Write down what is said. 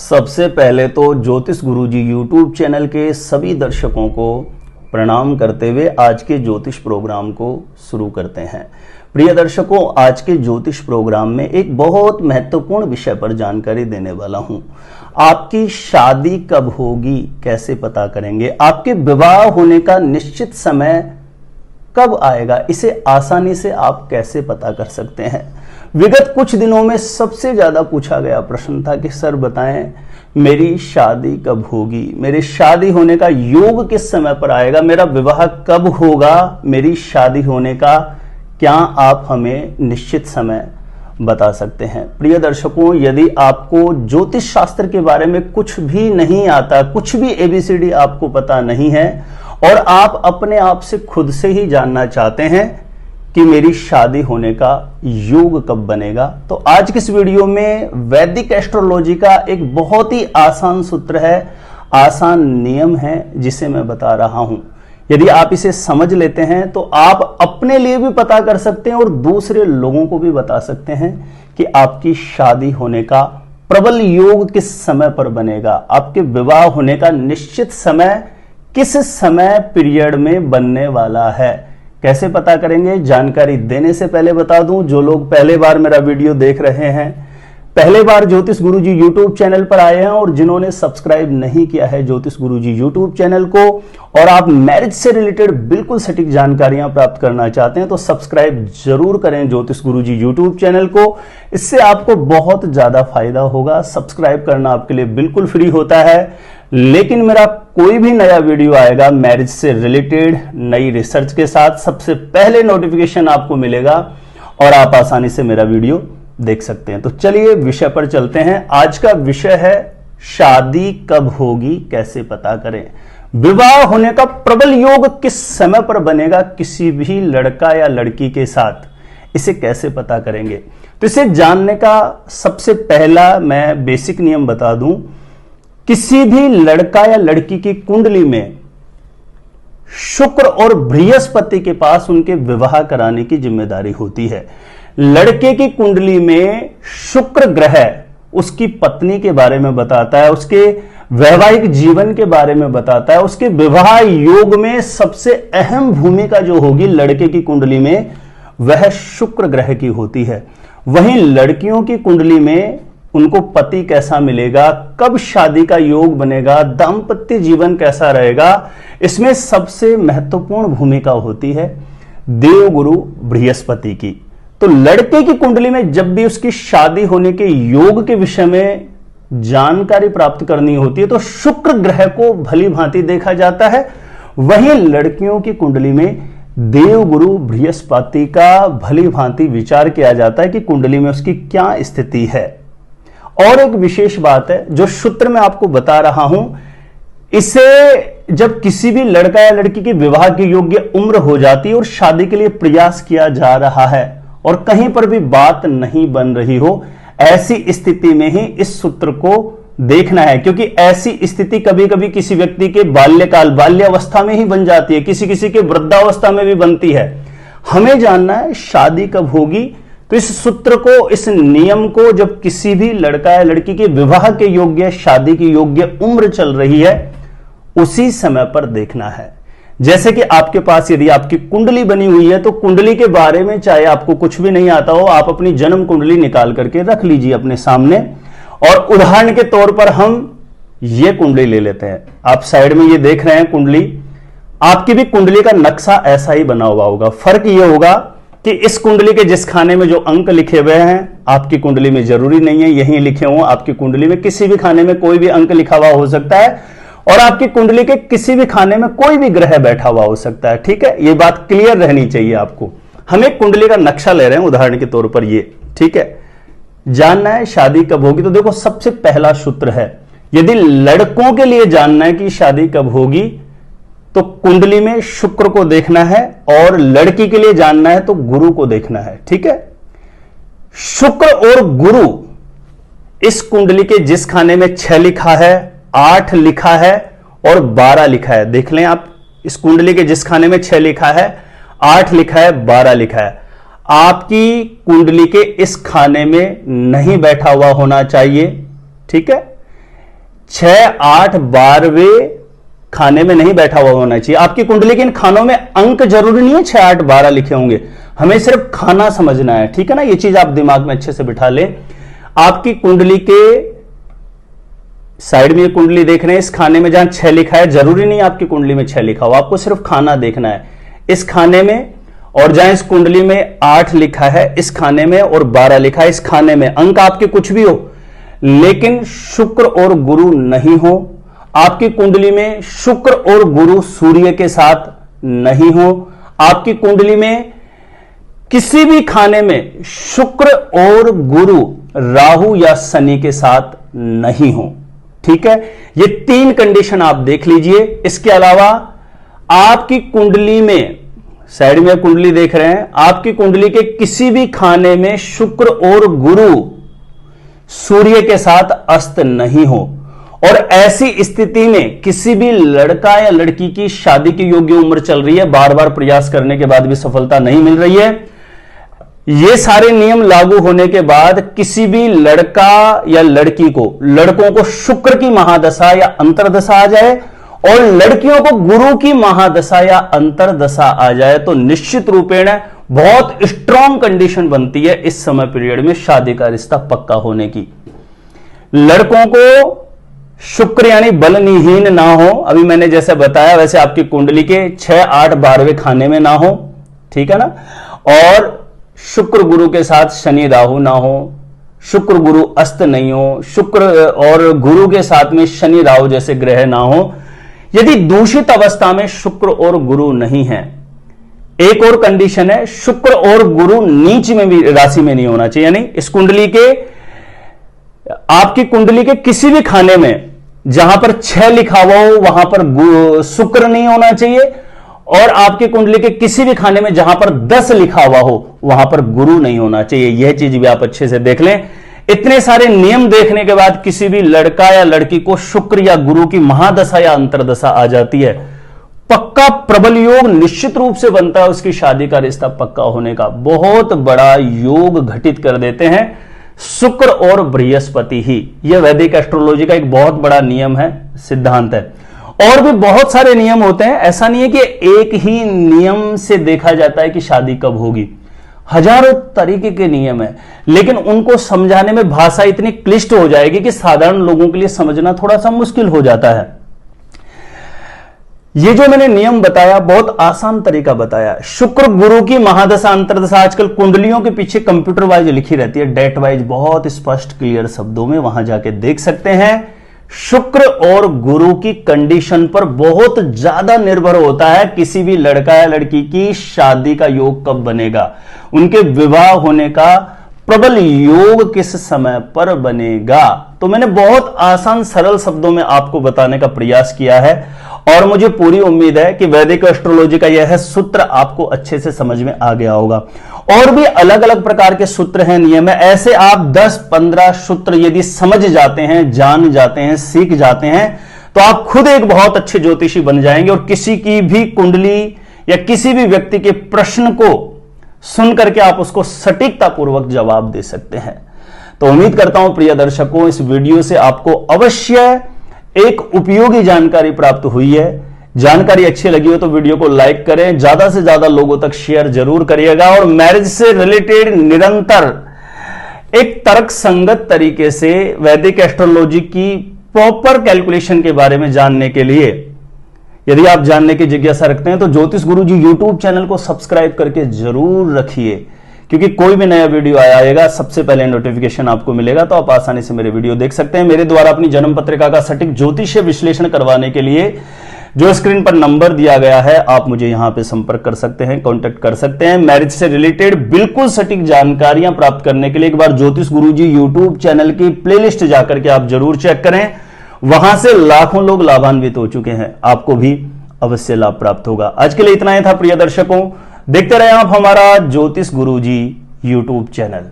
सबसे पहले तो ज्योतिष गुरुजी यूट्यूब चैनल के सभी दर्शकों को प्रणाम करते हुए आज के ज्योतिष प्रोग्राम को शुरू करते हैं। प्रिय दर्शकों, आज के ज्योतिष प्रोग्राम में एक बहुत महत्वपूर्ण विषय पर जानकारी देने वाला हूं। आपकी शादी कब होगी, कैसे पता करेंगे? आपके विवाह होने का निश्चित समय कब आएगा, इसे आसानी से आप कैसे पता कर सकते हैं? विगत कुछ दिनों में सबसे ज्यादा पूछा गया प्रश्न था कि सर बताएं मेरी शादी कब होगी, मेरे शादी होने का योग किस समय पर आएगा, मेरा विवाह कब होगा, मेरी शादी होने का क्या आप हमें निश्चित समय बता सकते हैं? प्रिय दर्शकों, यदि आपको ज्योतिष शास्त्र के बारे में कुछ भी नहीं आता, कुछ भी एबीसीडी आपको पता नहीं है और आप अपने आप से खुद से ही जानना चाहते हैं कि मेरी शादी होने का योग कब बनेगा, तो आज की इस वीडियो में वैदिक एस्ट्रोलॉजी का एक बहुत ही आसान सूत्र है, आसान नियम है जिसे मैं बता रहा हूं। यदि आप इसे समझ लेते हैं तो आप अपने लिए भी पता कर सकते हैं और दूसरे लोगों को भी बता सकते हैं कि आपकी शादी होने का प्रबल योग किस समय पर बनेगा, आपके विवाह होने का निश्चित समय किस समय पीरियड में बनने वाला है। कैसे पता करेंगे? जानकारी देने से पहले बता दूं, जो लोग पहले बार मेरा वीडियो देख रहे हैं, पहले बार ज्योतिष गुरुजी यूट्यूब चैनल पर आए हैं और जिन्होंने सब्सक्राइब नहीं किया है ज्योतिष गुरुजी यूट्यूब चैनल को और आप मैरिज से रिलेटेड बिल्कुल सटीक जानकारियां प्राप्त करना चाहते हैं तो सब्सक्राइब जरूर करें ज्योतिष गुरुजी यूट्यूब चैनल को। इससे आपको बहुत ज्यादा फायदा होगा। सब्सक्राइब करना आपके लिए बिल्कुल फ्री होता है, लेकिन मेरा कोई भी नया वीडियो आएगा मैरिज से रिलेटेड नई रिसर्च के साथ, सबसे पहले नोटिफिकेशन आपको मिलेगा और आप आसानी से मेरा वीडियो देख सकते हैं। तो चलिए विषय पर चलते हैं। आज का विषय है शादी कब होगी, कैसे पता करें? विवाह होने का प्रबल योग किस समय पर बनेगा किसी भी लड़का या लड़की के साथ, इसे कैसे पता करेंगे? तो इसे जानने का सबसे पहला मैं बेसिक नियम बता दूं। किसी भी लड़का या लड़की की कुंडली में शुक्र और बृहस्पति के पास उनके विवाह कराने की जिम्मेदारी होती है। लड़के की कुंडली में शुक्र ग्रह उसकी पत्नी के बारे में बताता है, उसके वैवाहिक जीवन के बारे में बताता है, उसके विवाह योग में सबसे अहम भूमिका जो होगी लड़के की कुंडली में वह शुक्र ग्रह की होती है। वहीं लड़कियों की कुंडली में उनको पति कैसा मिलेगा, कब शादी का योग बनेगा, दाम्पत्य जीवन कैसा रहेगा, इसमें सबसे महत्वपूर्ण भूमिका होती है देवगुरु बृहस्पति की। तो लड़के की कुंडली में जब भी उसकी शादी होने के योग के विषय में जानकारी प्राप्त करनी होती है तो शुक्र ग्रह को भली भांति देखा जाता है। वहीं लड़कियों की कुंडली में देवगुरु बृहस्पति का भली भांति विचार किया जाता है कि कुंडली में उसकी क्या स्थिति है। और एक विशेष बात है जो सूत्र मैं आपको बता रहा हूं, इसे जब किसी भी लड़का या लड़की की विवाह की योग्य उम्र हो जाती है और शादी के लिए प्रयास किया जा रहा है और कहीं पर भी बात नहीं बन रही हो, ऐसी स्थिति में ही इस सूत्र को देखना है, क्योंकि ऐसी स्थिति कभी कभी किसी व्यक्ति के बाल्यकाल बाल्यावस्था में ही बन जाती है, किसी किसी के वृद्धावस्था में भी बनती है। हमें जानना है शादी कब होगी, तो इस सूत्र को, इस नियम को जब किसी भी लड़का या लड़की के विवाह के योग्य, शादी की योग्य उम्र चल रही है उसी समय पर देखना है। जैसे कि आपके पास यदि आपकी कुंडली बनी हुई है तो कुंडली के बारे में चाहे आपको कुछ भी नहीं आता हो, आप अपनी जन्म कुंडली निकाल करके रख लीजिए अपने सामने और उदाहरण के तौर पर हम ये कुंडली ले लेते हैं। आप साइड में ये देख रहे हैं कुंडली, आपकी भी कुंडली का नक्शा ऐसा ही बना हुआ होगा। फर्क ये होगा कि इस कुंडली के जिस खाने में जो अंक लिखे हुए हैं आपकी कुंडली में जरूरी नहीं है यहीं लिखे हों। आपकी कुंडली में किसी भी खाने में कोई भी अंक लिखा हुआ हो सकता है और आपकी कुंडली के किसी भी खाने में कोई भी ग्रह बैठा हुआ हो सकता है। ठीक है, ये बात क्लियर रहनी चाहिए आपको। हम एक कुंडली का नक्शा ले रहे हैं उदाहरण के तौर पर ये, ठीक है। जानना है शादी कब होगी, तो देखो सबसे पहला सूत्र है, यदि लड़कों के लिए जानना है कि शादी कब होगी तो कुंडली में शुक्र को देखना है और लड़की के लिए जानना है तो गुरु को देखना है। ठीक है, शुक्र और गुरु इस कुंडली के जिस खाने में 6 लिखा है, 8 लिखा है और 12 लिखा है, देख लें आप, इस कुंडली के जिस खाने में 6 लिखा है, 8 लिखा है, 12 लिखा है, आपकी कुंडली के इस खाने में नहीं बैठा हुआ होना चाहिए। ठीक है, 6, 8, 12वें खाने में नहीं बैठा हुआ होना चाहिए। आपकी कुंडली के इन खानों में अंक जरूरी नहीं है 6, 8, 12 लिखे होंगे, हमें सिर्फ खाना समझना है, ठीक है ना। ये चीज आप दिमाग में अच्छे से बिठा लें। आपकी कुंडली के साइड में ये कुंडली देख रहे हैं, इस खाने में जहां 6 लिखा है, जरूरी नहीं आपकी कुंडली में 6 लिखा हो, आपको सिर्फ खाना देखना है इस खाने में। और जहां इस कुंडली में 8 लिखा है इस खाने में और 12 लिखा है इस खाने में, अंक आपके कुछ भी हो लेकिन शुक्र और गुरु नहीं हो। आपकी कुंडली में शुक्र और गुरु सूर्य के साथ नहीं हो। आपकी कुंडली में किसी भी खाने में शुक्र और गुरु राहु या शनि के साथ नहीं हो, ठीक है। ये 3 कंडीशन आप देख लीजिए। इसके अलावा आपकी कुंडली में, साइड में कुंडली देख रहे हैं, आपकी कुंडली के किसी भी खाने में शुक्र और गुरु सूर्य के साथ अस्त नहीं हो और ऐसी स्थिति में किसी भी लड़का या लड़की की शादी की योग्य उम्र चल रही है, बार बार प्रयास करने के बाद भी सफलता नहीं मिल रही है, ये सारे नियम लागू होने के बाद किसी भी लड़का या लड़की को, लड़कों को शुक्र की महादशा या अंतरदशा आ जाए और लड़कियों को गुरु की महादशा या अंतरदशा आ जाए तो निश्चित रूपेण बहुत स्ट्रांग कंडीशन बनती है इस समय पीरियड में शादी का रिश्ता पक्का होने की। लड़कों को शुक्र यानी बलनिहीन ना हो, अभी मैंने जैसे बताया वैसे आपकी कुंडली के 6, 8, 12वें खाने में ना हो, ठीक है ना। और शुक्र गुरु के साथ शनि राहु ना हो, शुक्र गुरु अस्त नहीं हो, शुक्र और गुरु के साथ में शनि राहु जैसे ग्रह ना हो। यदि दूषित अवस्था में शुक्र और गुरु नहीं है, एक और कंडीशन है, शुक्र और गुरु नीच में भी राशि में नहीं होना चाहिए, यानी इस कुंडली के, आपकी कुंडली के किसी भी खाने में जहां पर 6 लिखा हुआ हो वहां पर शुक्र नहीं होना चाहिए और आपकी कुंडली के किसी भी खाने में जहां पर 10 लिखा हुआ हो वहां पर गुरु नहीं होना चाहिए। यह चीज भी आप अच्छे से देख लें। इतने सारे नियम देखने के बाद किसी भी लड़का या लड़की को शुक्र या गुरु की महादशा या अंतरदशा आ जाती है, पक्का प्रबल योग निश्चित रूप से बनता है, उसकी शादी का रिश्ता पक्का होने का बहुत बड़ा योग घटित कर देते हैं शुक्र और बृहस्पति ही। यह वैदिक एस्ट्रोलॉजी का एक बहुत बड़ा नियम है, सिद्धांत है। और भी बहुत सारे नियम होते हैं, ऐसा नहीं है कि एक ही नियम से देखा जाता है कि शादी कब होगी, हजारों तरीके के नियम है, लेकिन उनको समझाने में भाषा इतनी क्लिष्ट हो जाएगी कि साधारण लोगों के लिए समझना थोड़ा सा मुश्किल हो जाता है। ये जो मैंने नियम बताया बहुत आसान तरीका बताया। शुक्र गुरु की महादशा अंतरदशा आजकल कुंडलियों के पीछे कंप्यूटर वाइज लिखी रहती है, डेट वाइज बहुत स्पष्ट क्लियर शब्दों में, वहां जाके देख सकते हैं। शुक्र और गुरु की कंडीशन पर बहुत ज्यादा निर्भर होता है किसी भी लड़का या लड़की की शादी का योग कब बनेगा, उनके विवाह होने का प्रबल योग किस समय पर बनेगा। तो मैंने बहुत आसान सरल शब्दों में आपको बताने का प्रयास किया है और मुझे पूरी उम्मीद है कि वैदिक एस्ट्रोलॉजी का यह सूत्र आपको अच्छे से समझ में आ गया होगा। और भी अलग अलग प्रकार के सूत्र हैं, नियम है, ऐसे आप 10-15 सूत्र यदि समझ जाते हैं, जान जाते हैं, सीख जाते हैं तो आप खुद एक बहुत अच्छे ज्योतिषी बन जाएंगे और किसी की भी कुंडली या किसी भी व्यक्ति के प्रश्न को सुन करके आप उसको सटीकता पूर्वक जवाब दे सकते हैं। तो उम्मीद करता हूं प्रिय दर्शकों, इस वीडियो से आपको अवश्य एक उपयोगी जानकारी प्राप्त हुई है। जानकारी अच्छी लगी हो तो वीडियो को लाइक करें, ज्यादा से ज्यादा लोगों तक शेयर जरूर करिएगा और मैरिज से रिलेटेड निरंतर एक तर्क संगत तरीके से वैदिक एस्ट्रोलॉजी की प्रॉपर कैलकुलेशन के बारे में जानने के लिए यदि आप जानने की जिज्ञासा रखते हैं तो ज्योतिष गुरुजी यूट्यूब चैनल को सब्सक्राइब करके जरूर रखिए, क्योंकि कोई भी नया वीडियो आएगा सबसे पहले नोटिफिकेशन आपको मिलेगा, तो आप आसानी से मेरे वीडियो देख सकते हैं। मेरे द्वारा अपनी जन्म पत्रिका का सटीक ज्योतिषीय विश्लेषण करवाने के लिए जो स्क्रीन पर नंबर दिया गया है आप मुझे यहां पे संपर्क कर सकते हैं, कांटेक्ट कर सकते हैं। मैरिज से रिलेटेड बिल्कुल सटीक जानकारियां प्राप्त करने के लिए एक बार ज्योतिष गुरुजी यूट्यूब चैनल की प्लेलिस्ट जाकर के आप जरूर चेक करें, वहां से लाखों लोग लाभान्वित हो चुके हैं, आपको भी अवश्य लाभ प्राप्त होगा। आज के लिए इतना ही था प्रिय दर्शकों, देखते रहे आप हमारा ज्योतिष गुरुजी यूट्यूब चैनल।